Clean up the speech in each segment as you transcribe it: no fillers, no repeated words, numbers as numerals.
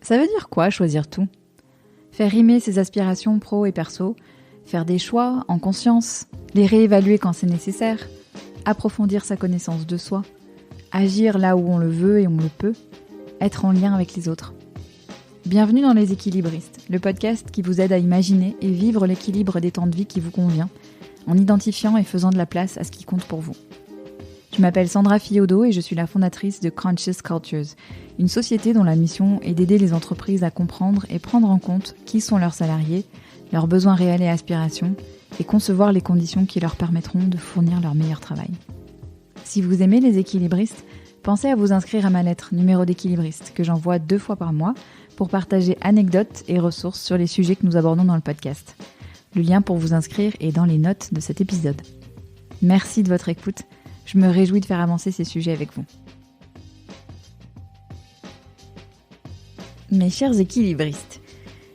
Ça veut dire quoi choisir tout ? Faire rimer ses aspirations pro et perso, faire des choix en conscience, les réévaluer quand c'est nécessaire, approfondir sa connaissance de soi, agir là où on le veut et on le peut, être en lien avec les autres. Bienvenue dans Les Équilibristes, le podcast qui vous aide à imaginer et vivre l'équilibre des temps de vie qui vous convient, en identifiant et faisant de la place à ce qui compte pour vous. Je m'appelle Sandra Fiodo et je suis la fondatrice de Conscious Cultures, une société dont la mission est d'aider les entreprises à comprendre et prendre en compte qui sont leurs salariés, leurs besoins réels et aspirations, et concevoir les conditions qui leur permettront de fournir leur meilleur travail. Si vous aimez Les Équilibristes, pensez à vous inscrire à ma lettre numéro d'équilibriste que j'envoie 2 fois par mois pour partager anecdotes et ressources sur les sujets que nous abordons dans le podcast. Le lien pour vous inscrire est dans les notes de cet épisode. Merci de votre écoute. Je me réjouis de faire avancer ces sujets avec vous. Mes chers équilibristes,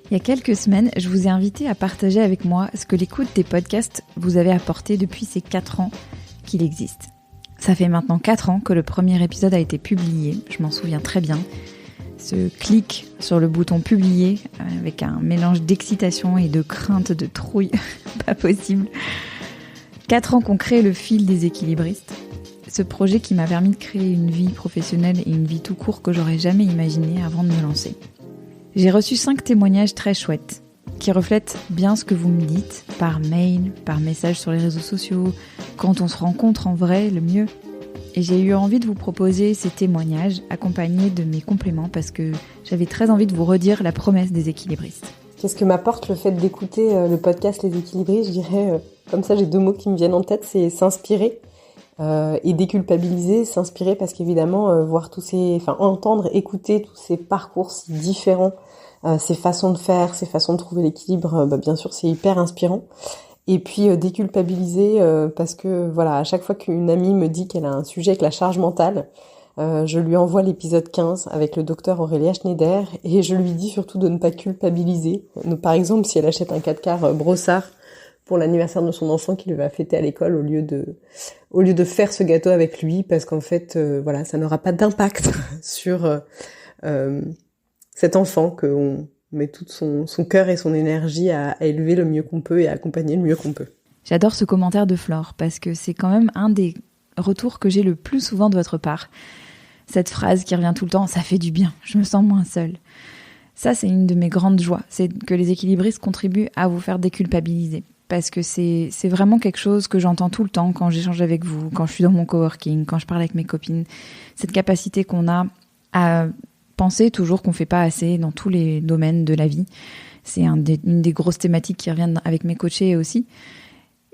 il y a quelques semaines, je vous ai invité à partager avec moi ce que l'écoute des podcasts vous avait apporté depuis ces 4 ans qu'il existe. Ça fait maintenant 4 ans que le premier épisode a été publié, je m'en souviens très bien. Ce clic sur le bouton publier avec un mélange d'excitation et de crainte, de trouille, pas possible. 4 ans qu'on crée le fil des équilibristes. Ce projet qui m'a permis de créer une vie professionnelle et une vie tout court que j'aurais jamais imaginé avant de me lancer. J'ai reçu 5 témoignages très chouettes qui reflètent bien ce que vous me dites par mail, par message sur les réseaux sociaux, quand on se rencontre en vrai, le mieux. Et j'ai eu envie de vous proposer ces témoignages accompagnés de mes compléments parce que j'avais très envie de vous redire la promesse des équilibristes. Qu'est-ce que m'apporte le fait d'écouter le podcast Les Équilibristes ? Je dirais, comme ça j'ai 2 mots qui me viennent en tête, c'est s'inspirer et déculpabiliser. S'inspirer parce qu'évidemment, entendre, écouter tous ces parcours si différents, ces façons de faire, ces façons de trouver l'équilibre, bien sûr c'est hyper inspirant. Et puis déculpabiliser parce que voilà, à chaque fois qu'une amie me dit qu'elle a un sujet avec la charge mentale, je lui envoie l'épisode 15 avec le docteur Aurélia Schneider et je lui dis surtout de ne pas culpabiliser. Donc, par exemple, si elle achète un 4x4 brossard pour l'anniversaire de son enfant qu'il va fêter à l'école au lieu de faire ce gâteau avec lui, parce qu'en fait, ça n'aura pas d'impact sur cet enfant qu'on met tout son cœur et son énergie à élever le mieux qu'on peut et à accompagner le mieux qu'on peut. J'adore ce commentaire de Flore parce que c'est quand même un des retours que j'ai le plus souvent de votre part. Cette phrase qui revient tout le temps, ça fait du bien, je me sens moins seule. Ça, c'est une de mes grandes joies, c'est que les équilibristes contribuent à vous faire déculpabiliser. Parce que c'est vraiment quelque chose que j'entends tout le temps quand j'échange avec vous, quand je suis dans mon coworking, quand je parle avec mes copines. Cette capacité qu'on a à penser toujours qu'on fait pas assez dans tous les domaines de la vie. C'est une des grosses thématiques qui reviennent avec mes coachés aussi.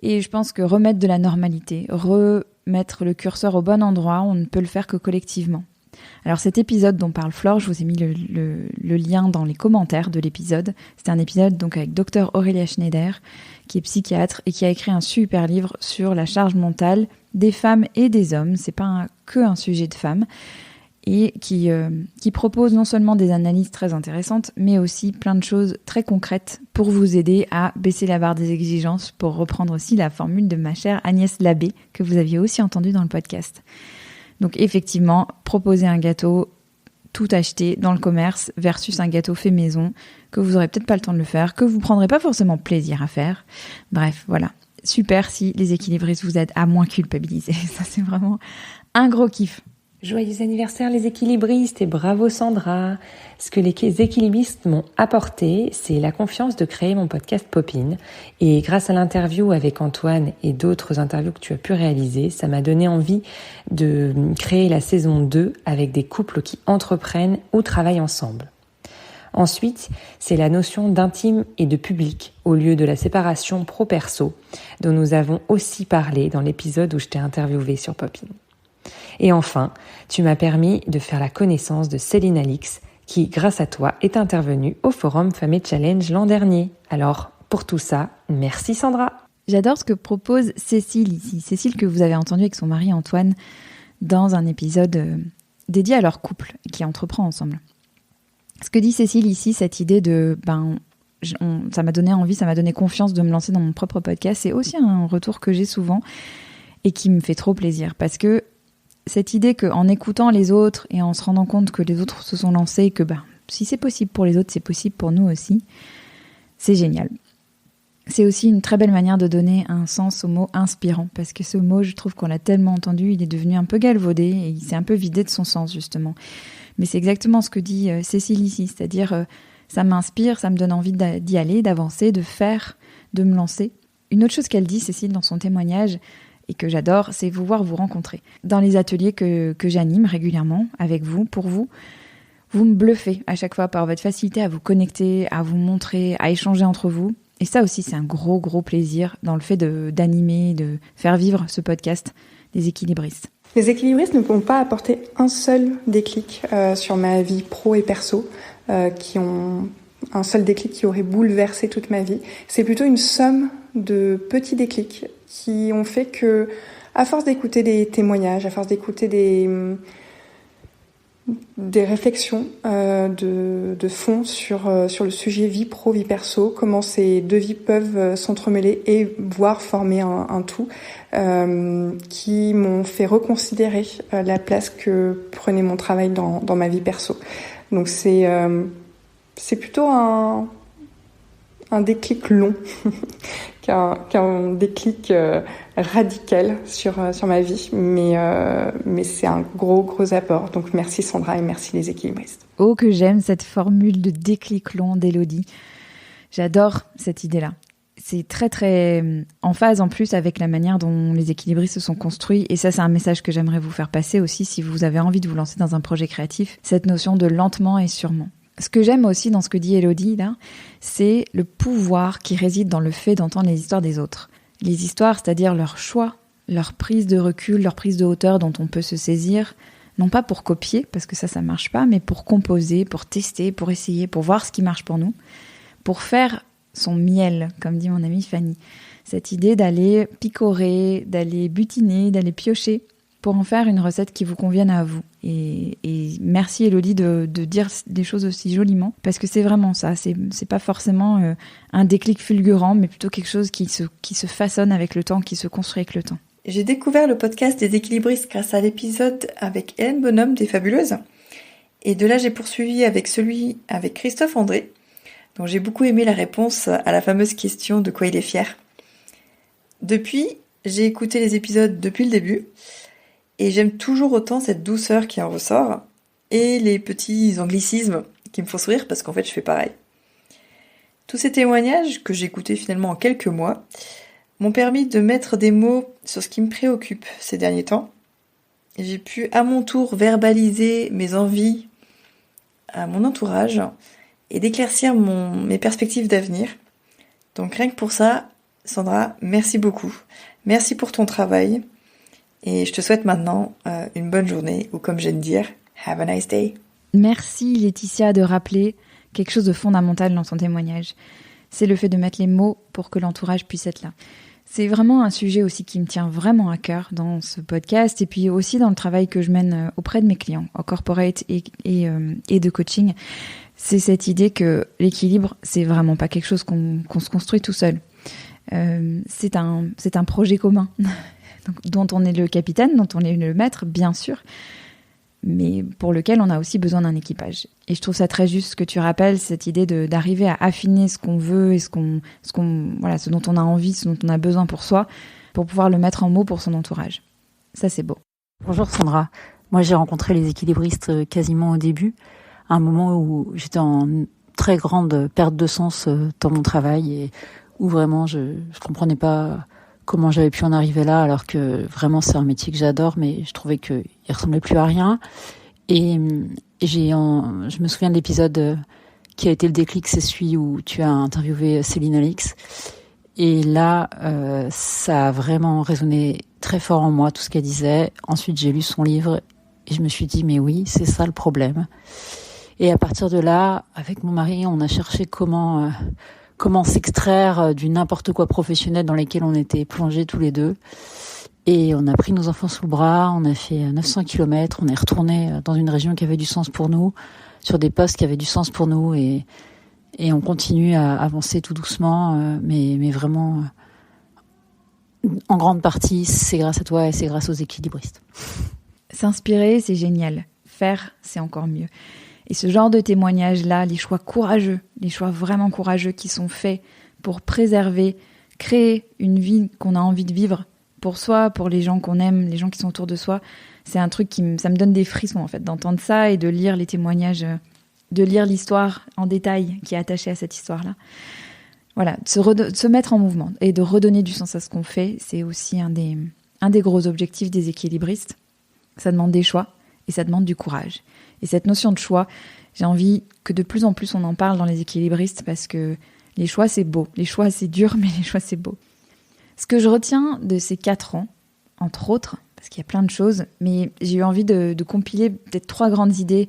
Et je pense que remettre de la normalité, remettre le curseur au bon endroit, on ne peut le faire que collectivement. Alors cet épisode dont parle Flore, je vous ai mis le lien dans les commentaires de l'épisode. C'était un épisode donc avec Dr Aurélia Schneider, qui est psychiatre et qui a écrit un super livre sur la charge mentale des femmes et des hommes. C'est pas que un sujet de femmes. Et qui propose non seulement des analyses très intéressantes, mais aussi plein de choses très concrètes pour vous aider à baisser la barre des exigences, pour reprendre aussi la formule de ma chère Agnès Labbé, que vous aviez aussi entendue dans le podcast. Donc effectivement, proposer un gâteau tout acheté dans le commerce versus un gâteau fait maison, que vous aurez peut-être pas le temps de le faire, que vous prendrez pas forcément plaisir à faire. Bref, voilà. Super si les équilibristes vous aident à moins culpabiliser. Ça, c'est vraiment un gros kiff. Joyeux anniversaire les équilibristes et bravo Sandra. Ce que les équilibristes m'ont apporté, c'est la confiance de créer mon podcast Pop-in. Et grâce à l'interview avec Antoine et d'autres interviews que tu as pu réaliser, ça m'a donné envie de créer la saison 2 avec des couples qui entreprennent ou travaillent ensemble. Ensuite, c'est la notion d'intime et de public au lieu de la séparation pro-perso dont nous avons aussi parlé dans l'épisode où je t'ai interviewé sur Pop-in. Et enfin, tu m'as permis de faire la connaissance de Céline Alix, qui, grâce à toi, est intervenue au Forum Femmes Challenge l'an dernier. Alors, pour tout ça, merci Sandra. J'adore ce que propose Cécile ici. Cécile que vous avez entendue avec son mari Antoine dans un épisode dédié à leur couple qui entreprend ensemble. Ce que dit Cécile ici, cette idée de ça m'a donné envie, ça m'a donné confiance de me lancer dans mon propre podcast, c'est aussi un retour que j'ai souvent et qui me fait trop plaisir parce que cette idée qu'en écoutant les autres et en se rendant compte que les autres se sont lancés, que Si c'est possible pour les autres, c'est possible pour nous aussi. C'est génial. C'est aussi une très belle manière de donner un sens au mot inspirant, parce que ce mot, je trouve qu'on l'a tellement entendu, il est devenu un peu galvaudé et il s'est un peu vidé de son sens justement. Mais c'est exactement ce que dit Cécile ici, c'est-à-dire ça m'inspire, ça me donne envie d'y aller, d'avancer, de faire, de me lancer. Une autre chose qu'elle dit, Cécile, dans son témoignage, et que j'adore, c'est pouvoir vous rencontrer. Dans les ateliers que j'anime régulièrement avec vous, pour vous, vous me bluffez à chaque fois par votre facilité à vous connecter, à vous montrer, à échanger entre vous. Et ça aussi, c'est un gros plaisir dans le fait d'animer, de faire vivre ce podcast des équilibristes. Les équilibristes ne pourront pas apporter un seul déclic sur ma vie pro et perso, qui ont un seul déclic qui aurait bouleversé toute ma vie. C'est plutôt une somme de petits déclics qui ont fait que, à force d'écouter des témoignages, à force d'écouter des réflexions de fond sur le sujet vie pro, vie perso, comment ces deux vies peuvent s'entremêler et voire former un tout, qui m'ont fait reconsidérer la place que prenait mon travail dans ma vie perso. Donc c'est plutôt un déclic long qu'un déclic radical sur ma vie, mais c'est un gros apport. Donc merci Sandra et merci les équilibristes. Oh, que j'aime cette formule de déclic long d'Élodie. J'adore cette idée-là. C'est très en phase en plus avec la manière dont les équilibristes se sont construits, et ça c'est un message que j'aimerais vous faire passer aussi si vous avez envie de vous lancer dans un projet créatif, cette notion de lentement et sûrement. Ce que j'aime aussi dans ce que dit Élodie, là, c'est le pouvoir qui réside dans le fait d'entendre les histoires des autres. Les histoires, c'est-à-dire leurs choix, leur prise de recul, leur prise de hauteur dont on peut se saisir, non pas pour copier, parce que ça marche pas, mais pour composer, pour tester, pour essayer, pour voir ce qui marche pour nous, pour faire son miel, comme dit mon amie Fanny. Cette idée d'aller picorer, d'aller butiner, d'aller piocher, pour en faire une recette qui vous convienne à vous. Et merci Élodie de dire des choses aussi joliment, parce que c'est vraiment ça, c'est pas forcément un déclic fulgurant, mais plutôt quelque chose qui se façonne avec le temps, qui se construit avec le temps. J'ai découvert le podcast des équilibristes grâce à l'épisode avec Hélène Bonhomme des Fabuleuses, et de là j'ai poursuivi avec celui avec Christophe André, dont j'ai beaucoup aimé la réponse à la fameuse question de quoi il est fier. Depuis, j'ai écouté les épisodes depuis le début, et j'aime toujours autant cette douceur qui en ressort, et les petits anglicismes qui me font sourire parce qu'en fait je fais pareil. Tous ces témoignages, que j'ai écoutés finalement en quelques mois, m'ont permis de mettre des mots sur ce qui me préoccupe ces derniers temps. Et j'ai pu à mon tour verbaliser mes envies à mon entourage et d'éclaircir mes perspectives d'avenir. Donc rien que pour ça, Sandra, merci beaucoup. Merci pour ton travail. Et je te souhaite maintenant une bonne journée, ou comme j'aime dire, have a nice day. Merci Laetitia de rappeler quelque chose de fondamental dans son témoignage. C'est le fait de mettre les mots pour que l'entourage puisse être là. C'est vraiment un sujet aussi qui me tient vraiment à cœur dans ce podcast, et puis aussi dans le travail que je mène auprès de mes clients, en corporate et de coaching. C'est cette idée que l'équilibre, c'est vraiment pas quelque chose qu'on se construit tout seul. C'est un projet commun. Dont on est le capitaine, dont on est le maître, bien sûr, mais pour lequel on a aussi besoin d'un équipage. Et je trouve ça très juste ce que tu rappelles, cette idée d'arriver à affiner ce qu'on veut et ce dont on a envie, ce dont on a besoin pour soi, pour pouvoir le mettre en mots pour son entourage. Ça, c'est beau. Bonjour Sandra. Moi, j'ai rencontré les équilibristes quasiment au début, à un moment où j'étais en très grande perte de sens dans mon travail et où vraiment je comprenais pas comment j'avais pu en arriver là, alors que vraiment c'est un métier que j'adore, mais je trouvais qu'il ressemblait plus à rien. Et je me souviens de l'épisode qui a été le déclic, c'est celui où tu as interviewé Céline Alix. Et là, ça a vraiment résonné très fort en moi, tout ce qu'elle disait. Ensuite, j'ai lu son livre et je me suis dit, mais oui, c'est ça le problème. Et à partir de là, avec mon mari, on a cherché comment s'extraire du n'importe quoi professionnel dans lequel on était plongés tous les deux. Et on a pris nos enfants sous le bras, on a fait 900 kilomètres, on est retourné dans une région qui avait du sens pour nous, sur des postes qui avaient du sens pour nous, et on continue à avancer tout doucement, mais vraiment, en grande partie, c'est grâce à toi et c'est grâce aux équilibristes. S'inspirer, c'est génial. Faire, c'est encore mieux. Et ce genre de témoignages-là, les choix courageux, les choix vraiment courageux qui sont faits pour préserver, créer une vie qu'on a envie de vivre pour soi, pour les gens qu'on aime, les gens qui sont autour de soi, c'est un truc ça me donne des frissons en fait, d'entendre ça et de lire les témoignages, de lire l'histoire en détail qui est attachée à cette histoire-là. Voilà, de se mettre en mouvement et de redonner du sens à ce qu'on fait, c'est aussi un des gros objectifs des équilibristes. Ça demande des choix et ça demande du courage. Et cette notion de choix, j'ai envie que de plus en plus on en parle dans les équilibristes parce que les choix c'est beau. Les choix c'est dur, mais les choix c'est beau. Ce que je retiens de ces 4 ans, entre autres, parce qu'il y a plein de choses, mais j'ai eu envie de compiler peut-être 3 grandes idées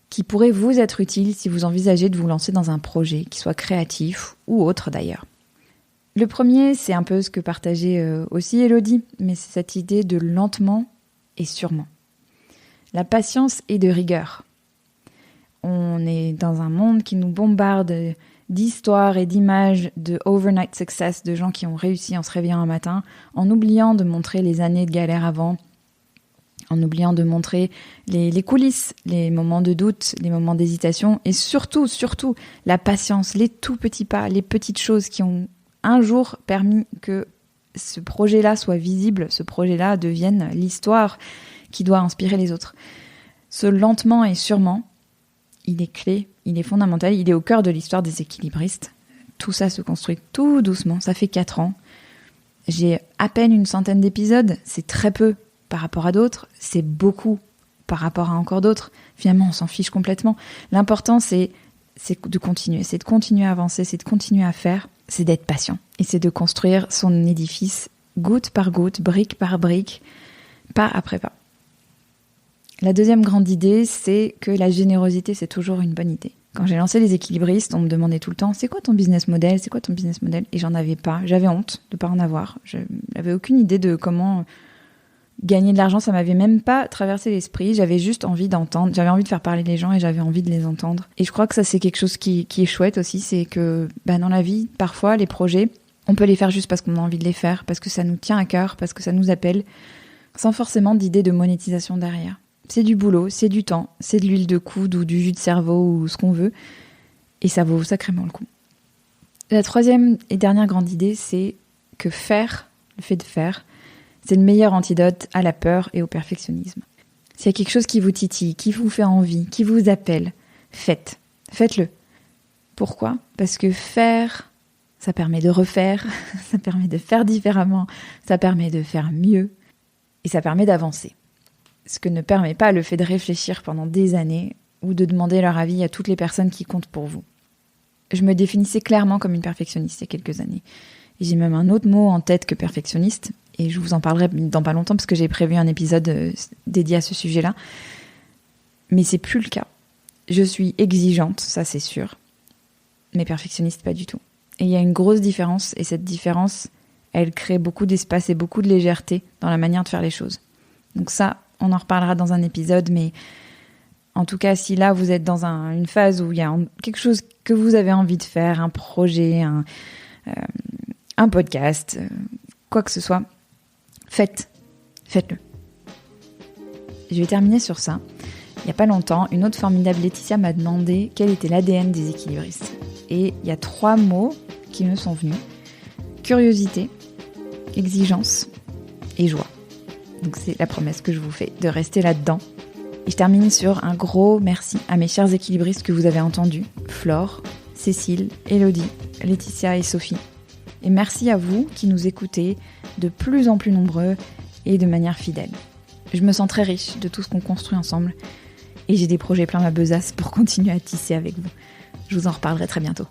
qui pourraient vous être utiles si vous envisagez de vous lancer dans un projet, qui soit créatif ou autre d'ailleurs. Le premier, c'est un peu ce que partageait aussi Elodie, mais c'est cette idée de lentement et sûrement. La patience et de rigueur. On est dans un monde qui nous bombarde d'histoires et d'images de overnight success, de gens qui ont réussi en se réveillant un matin, en oubliant de montrer les années de galère avant, en oubliant de montrer les coulisses, les moments de doute, les moments d'hésitation, et surtout, la patience, les tout petits pas, les petites choses qui ont un jour permis que ce projet-là soit visible, ce projet-là devienne l'histoire qui doit inspirer les autres. Ce lentement et sûrement, il est clé, il est fondamental, il est au cœur de l'histoire des équilibristes. Tout ça se construit tout doucement, ça fait 4 ans. J'ai à peine une centaine d'épisodes, c'est très peu par rapport à d'autres, c'est beaucoup par rapport à encore d'autres. Finalement, on s'en fiche complètement. L'important, c'est de continuer, c'est de continuer à avancer, c'est de continuer à faire, c'est d'être patient. Et c'est de construire son édifice goutte par goutte, brique par brique, pas après pas. La deuxième grande idée, c'est que la générosité, c'est toujours une bonne idée. Quand j'ai lancé les équilibristes, on me demandait tout le temps « C'est quoi ton business model ? C'est quoi ton business model ?» Et j'en avais pas. J'avais honte de pas en avoir. Je n'avais aucune idée de comment gagner de l'argent. Ça m'avait même pas traversé l'esprit. J'avais juste envie d'entendre. J'avais envie de faire parler les gens et j'avais envie de les entendre. Et je crois que ça, c'est quelque chose qui est chouette aussi. C'est que dans la vie, parfois, les projets, on peut les faire juste parce qu'on a envie de les faire, parce que ça nous tient à cœur, parce que ça nous appelle, sans forcément d'idée de monétisation derrière. C'est du boulot, c'est du temps, c'est de l'huile de coude ou du jus de cerveau ou ce qu'on veut. Et ça vaut sacrément le coup. La troisième et dernière grande idée, c'est que faire, le fait de faire, c'est le meilleur antidote à la peur et au perfectionnisme. S'il y a quelque chose qui vous titille, qui vous fait envie, qui vous appelle, faites-le. Pourquoi ? Parce que faire, ça permet de refaire, ça permet de faire différemment, ça permet de faire mieux et ça permet d'avancer. Ce que ne permet pas le fait de réfléchir pendant des années ou de demander leur avis à toutes les personnes qui comptent pour vous. Je me définissais clairement comme une perfectionniste il y a quelques années. Et j'ai même un autre mot en tête que perfectionniste, et je vous en parlerai dans pas longtemps parce que j'ai prévu un épisode dédié à ce sujet-là. Mais c'est plus le cas. Je suis exigeante, ça c'est sûr, mais perfectionniste pas du tout. Et il y a une grosse différence, et cette différence, elle crée beaucoup d'espace et beaucoup de légèreté dans la manière de faire les choses. Donc ça, on en reparlera dans un épisode, mais en tout cas, si là, vous êtes dans une phase où il y a quelque chose que vous avez envie de faire, un projet, un podcast, quoi que ce soit, faites-le. Je vais terminer sur ça. Il n'y a pas longtemps, une autre formidable Laetitia m'a demandé quel était l'ADN des équilibristes. Et il y a 3 mots qui me sont venus. Curiosité, exigence et joie. Donc c'est la promesse que je vous fais de rester là-dedans. Et je termine sur un gros merci à mes chers équilibristes que vous avez entendus. Flore, Cécile, Elodie, Laetitia et Sophie. Et merci à vous qui nous écoutez de plus en plus nombreux et de manière fidèle. Je me sens très riche de tout ce qu'on construit ensemble. Et j'ai des projets plein ma besace pour continuer à tisser avec vous. Je vous en reparlerai très bientôt.